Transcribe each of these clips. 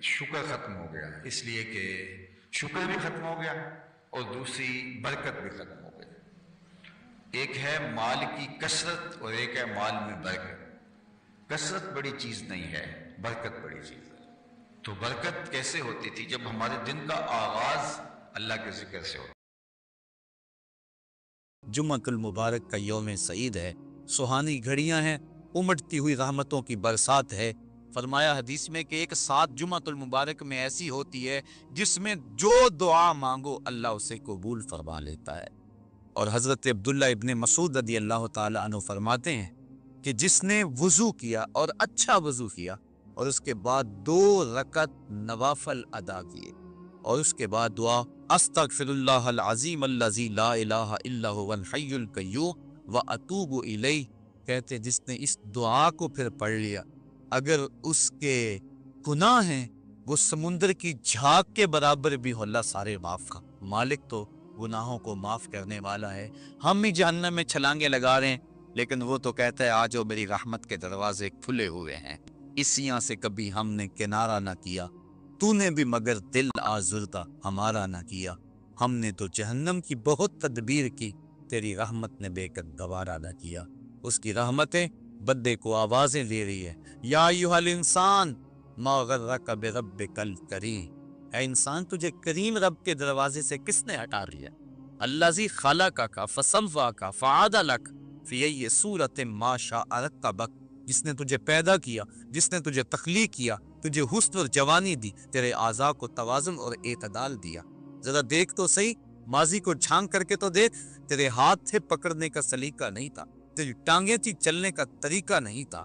شکر ختم ہو گیا، اس لیے کہ شکر بھی ختم ہو گیا اور دوسری برکت بھی ختم ہو گئی۔ ایک ہے مال کی کثرت اور ایک ہے مال میں برکت۔ کثرت بڑی چیز نہیں ہے، برکت بڑی چیز ہے۔ تو برکت کیسے ہوتی تھی؟ جب ہمارے دن کا آغاز اللہ کے ذکر سے ہوتا۔ جمعۃ المبارک کا یوم سعید ہے، سہانی گھڑیاں ہیں، امٹتی ہوئی رحمتوں کی برسات ہے۔ فرمایا حدیث میں کہ ایک ساتھ جمعۃ المبارک میں ایسی ہوتی ہے جس میں جو دعا مانگو اللہ اسے قبول فرما لیتا ہے۔ اور حضرت عبداللہ ابن مسعود رضی اللہ تعالی عنہ فرماتے ہیں کہ جس نے وضو کیا اور اچھا وضو کیا اور اس کے بعد 2 رکعت نوافل ادا کیے اور اس کے بعد دعا استغفر اللہ العظیم الذی لا الہ الا هو الحی القیوم واتوب الیہ، کہتے جس نے اس دعا کو پھر پڑھ لیا، اگر اس کے گناہ ہیں وہ سمندر کی جھاگ کے برابر بھی ہو، اللہ سارے معاف کا مالک تو گناہوں کو معاف کرنے والا ہے۔ ہم ہی جہنم میں چھلانگے لگا رہے ہیں، لیکن وہ تو کہتا ہے آجو میری رحمت کے دروازے کھلے ہوئے ہیں، اسیاں سے کبھی ہم نے کنارہ نہ کیا، تو نے بھی مگر دل آزردہ ہمارا نہ کیا، ہم نے تو جہنم کی بہت تدبیر کی، تیری رحمت نے بے کر گوارا نہ کیا۔ اس کی رحمتیں بدے کو آوازیں دے رہی ہے، یا ایھا الانسان ما غرک بربک الکریم، اے انسان تجھے کریم رب کے دروازے سے کس نے ہٹا لیا؟ الذی خلقک فسواک فعدلک فی ای صورت ما شاء رکبک، جس نے تجھے پیدا کیا، جس نے تجھے تخلیق کیا، تجھے حسن اور جوانی دی، تیرے اعضاء کو توازن اور اعتدال دیا۔ ذرا دیکھ تو صحیح، ماضی کو جھانک کر کے تو دیکھ، تیرے ہاتھ تھے پکڑنے کا سلیقہ نہیں تھا، تیری ٹانگیں تھی چلنے کا طریقہ نہیں تھا،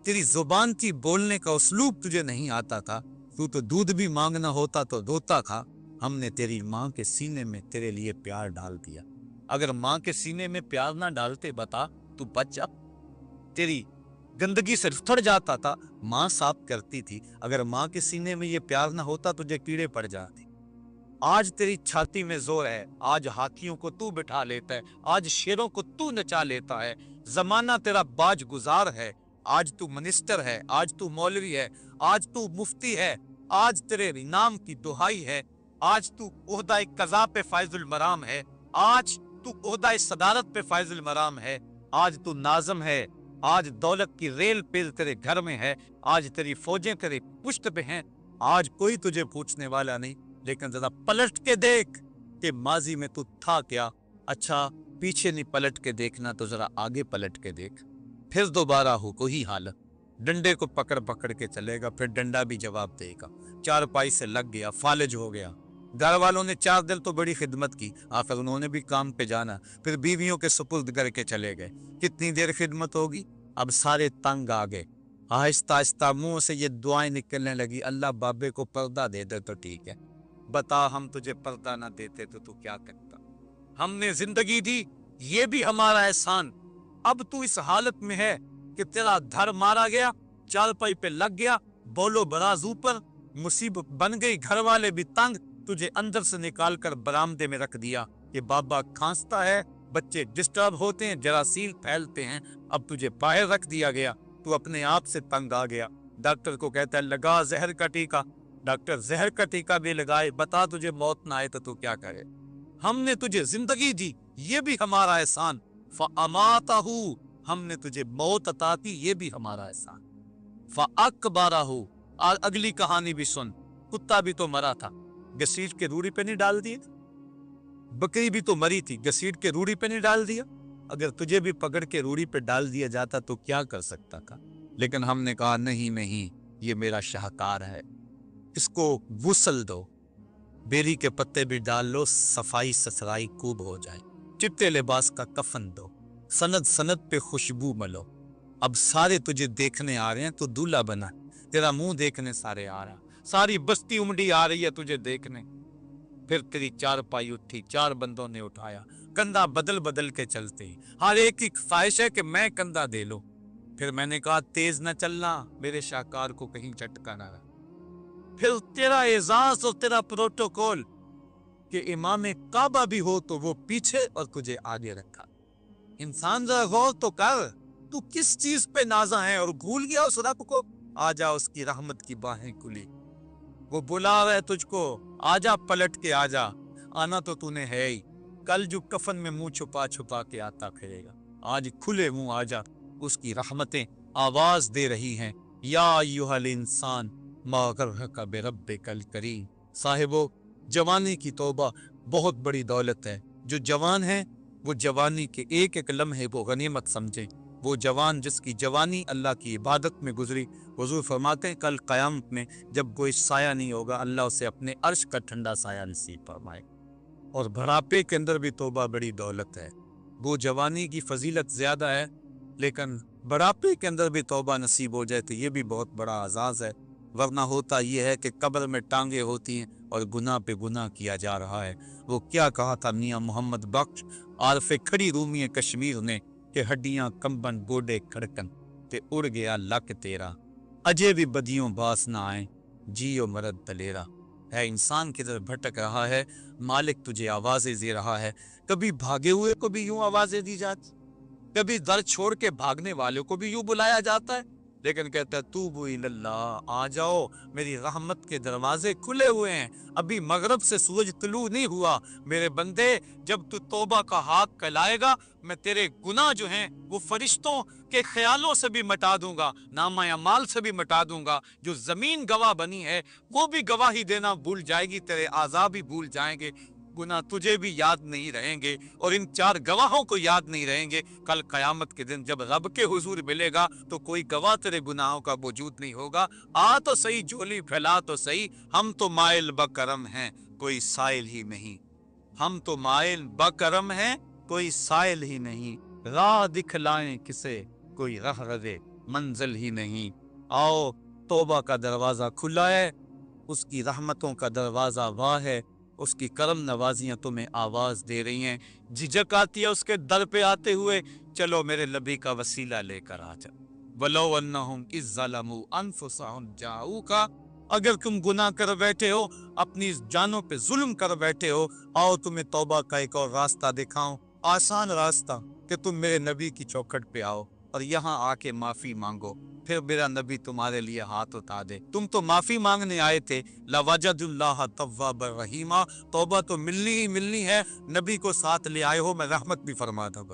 تیری زبان تھی بولنے کا اسلوب تجھے نہیں آتا تھا، تو دودھ بھی مانگنا ہوتا تو روتا تھا۔ ہم نے تیری ماں کے سینے میں تیرے لیے پیار ڈال دیا، اگر ماں کے سینے میں پیار نہ ڈالتے بتا تو بچ جا، تیری گندگی سے تھڑ جاتا تھا، ماں صاف کرتی تھی، اگر ماں کے سینے میں یہ پیار نہ ہوتا تجھے کیڑے پڑ جاتے۔ آج تیری چھاتی میں زور ہے، آج ہاتھیوں کو تو بٹھا لیتا ہے، آج شیروں کو تو نچا لیتا ہے، زمانہ تیرا باج گزار ہے، آج تو منسٹر ہے، آج تو مولوی ہے، آج تو مفتی ہے، آج تیرے نام کی دہائی ہے، آج تو عہدہ قضا پہ فائز المرام ہے، آج تو عہدہ صدارت پہ فائز المرام ہے، آج تو ناظم ہے، آج دولت کی ریل پل تیرے گھر میں ہے، آج تیری فوجیں تیرے پشت پہ ہیں، آج کوئی تجھے پوچھنے والا نہیں، لیکن ذرا پلٹ کے دیکھ کہ ماضی میں تو تھا کیا۔ اچھا پیچھے نہیں پلٹ کے دیکھنا تو ذرا آگے پلٹ کے دیکھ، پھر دوبارہ ہو کوئی حالت، ڈنڈے کو پکڑ پکڑ کے چلے گا، پھر ڈنڈا بھی جواب دے گا، چارپائی سے لگ گیا، فالج ہو گیا، گھر والوں نے 4 دن تو بڑی خدمت کی، آخر انہوں نے بھی کام پہ جانا، پھر بیویوں کے سپرد کر کے چلے گئے، کتنی دیر خدمت ہوگی؟ اب سارے تنگ آ گئے، آہستہ آہستہ منہ سے یہ دعائیں نکلنے لگی، اللہ بابے کو پردہ دے دے تو ٹھیک ہے، بتا ہم تجھے پردہ نہ دیتے تو کیا کرتا؟ ہم نے زندگی دی، یہ بھی ہمارا احسان، اب تو اس حالت میں ہے کہ تیرا دھر مارا گیا، چارپائی پہ لگ گیا، بولو براز اوپر، مصیبت بن گئی، گھر والے بھی تنگ، تجھے اندر سے نکال کر برآمدے میں رکھ دیا کہ بابا کھانستا ہے، بچے ڈسٹرب ہوتے ہیں، جراثیم پھیلتے ہیں، اب تجھے باہر رکھ دیا گیا، تو اپنے آپ سے تنگ آ گیا، ڈاکٹر کو کہتا ہے لگا زہر کا ٹیکہ، ڈاکٹر زہر کا ٹیکہ بھی لگائے، بتا تجھے موت نہ آئے تو کیا کرے؟ ہم نے تجھے زندگی دی، یہ بھی ہمارا احسان، فَأَمَاتَهُ، ہم نے تجھے موت عطا کی، یہ بھی ہمارا احسان، فَأَقْبَرَهُ، اور اگلی کہانی بھی سن، کتا بھی تو مرا تھا، گھسیٹ کے روڑی پہ نہیں ڈال دیے، بکری بھی تو مری تھی، گھسیٹ کے روڑی پہ نہیں ڈال دیا، اگر تجھے بھی پکڑ کے روڑی پہ ڈال دیا جاتا تو کیا کر سکتا تھا؟ لیکن ہم نے کہا نہیں، یہ میرا شاہکار ہے، اس کو غسل دو، بیری کے پتے بھی ڈال لو، صفائی ستھرائی خوب ہو جائے، چٹے لباس کا کفن دو، سند پہ خوشبو ملو، اب سارے تجھے دیکھنے آ رہے ہیں تو دولہا بنا، تیرا منہ دیکھنے سارے آ رہا، ساری بستی امڑی آ رہی ہے تجھے دیکھنے، پھر تیری چارپائی اٹھی، 4 بندوں نے اٹھایا، کندھا بدل کے چلتے ہی، ہر ایک کی خواہش ہے کہ میں کندھا دے لو، پھر میں نے کہا تیز نہ چلنا، میرے شاہکار کو کہیں جھٹکا نہ رہا، پھر تیرا اعزاز اور تیرا پروٹوکول کہ امام کعبہ بھی ہو تو وہ پیچھے اور تجھے آگے رکھا، انسان ذرا غور تو کر، تو کس چیز پہ نازا ہے اور بھول گیا اس رب کو؟ آ جا اس کی رحمت کی باہیں کھلی، وہ بلا رہا ہے تجھ کو، آجا پلٹ کے آجا، آنا تو تُونے ہے ہی، کل جو کفن میں منہ چھپا چھپا کے آتا پھرے گا، آج کھلے منہ آجا، اس کی رحمتیں آواز دے رہی ہیں، یا ایھا الانسان ما غرک بربک الکریم۔ صاحبو، جوانی کی توبہ بہت بڑی دولت ہے۔ جو جوان ہیں وہ جوانی کے ایک ایک لمحے کو غنیمت سمجھیں۔ وہ جوان جس کی جوانی اللہ کی عبادت میں گزری، حضور فرماتے ہیں کل قیامت میں جب کوئی سایہ نہیں ہوگا، اللہ اسے اپنے عرش کا ٹھنڈا سایہ نصیب فرمائے۔ اور بڑھاپے کے اندر بھی توبہ بڑی دولت ہے۔ وہ جوانی کی فضیلت زیادہ ہے، لیکن بڑھاپے کے اندر بھی توبہ نصیب ہو جائے تو یہ بھی بہت بڑا اعزاز ہے۔ ورنہ ہوتا یہ ہے کہ قبر میں ٹانگیں ہوتی ہیں اور گناہ پہ گناہ کیا جا رہا ہے۔ وہ کیا کہا تھا میاں محمد بخش عارف کھڑی رومی کشمیر نے کہ ہڈیاں کمبن گوڈے کھڑکن تے اڑ گیا لک تیرا، اجے بھی بدیوں باس نہ آئیں، جیو مرد دلیرا۔ ہے انسان کدھر بھٹک رہا ہے، مالک تجھے آوازیں دے رہا ہے۔ کبھی بھاگے ہوئے کو بھی یوں آوازیں دی جاتی، کبھی در چھوڑ کے بھاگنے والوں کو بھی یوں بلایا جاتا ہے، لیکن کہتا ہے توبو اللہ، آ جاؤ، میری رحمت کے دروازے کھلے ہوئے ہیں، ابھی مغرب سے سورج طلوع نہیں ہوا۔ میرے بندے، جب تو توبہ کا ہاتھ کھلائے گا، میں تیرے گناہ جو ہیں وہ فرشتوں کے خیالوں سے بھی مٹا دوں گا، نامہ اعمال سے بھی مٹا دوں گا۔ جو زمین گواہ بنی ہے وہ بھی گواہی دینا بھول جائے گی، تیرے اعضاء بھی بھول جائیں گے، گناہ تجھے بھی یاد نہیں رہیں گے، اور ان چار گواہوں کو یاد نہیں رہیں گے۔ کل قیامت کے دن جب رب کے حضور ملے گا تو کوئی گواہ تیرے گناہوں کا موجود نہیں ہوگا۔ آ تو صحیح، جھولی پھیلا تو صحیح، ہم تو مائل بکرم ہیں، کوئی سائل ہی نہیں، ہم تو مائل بکرم ہیں، کوئی سائل ہی نہیں، راہ دکھلائیں کسے، کوئی رہرو منزل ہی نہیں۔ آؤ، توبہ کا دروازہ کھلا ہے، اس کی رحمتوں کا دروازہ واہ ہے، اس کی کرم نوازیاں تمہیں آواز دے رہی ہیں، جھجک آتی ہے اس کے در پہ آتے ہوئے، چلو میرے نبی کا وسیلہ لے کر آ جا۔ وَلَوْ أَنَّهُمْ إِذ ظَّلَمُوا أَنفُسَهُمْ جَاءُوكَ، اگر تم گناہ کر بیٹھے ہو، اپنی جانوں پہ ظلم کر بیٹھے ہو، آؤ تمہیں توبہ کا ایک اور راستہ دکھاؤں، آسان راستہ، کہ تم میرے نبی کی چوکھٹ پہ آؤ اور یہاں آ کے معافی مانگو، پھر میرا نبی تمہارے لیے ہاتھ اٹھا دے۔ تم تو معافی مانگنے آئے تھے، لَوَجَدُوا اللَّهَ تَوَّابًا رَحِيمًا، توبہ تو ملنی ہی ملنی ہے، نبی کو ساتھ لے آئے ہو، میں رحمت بھی فرما دوں گا۔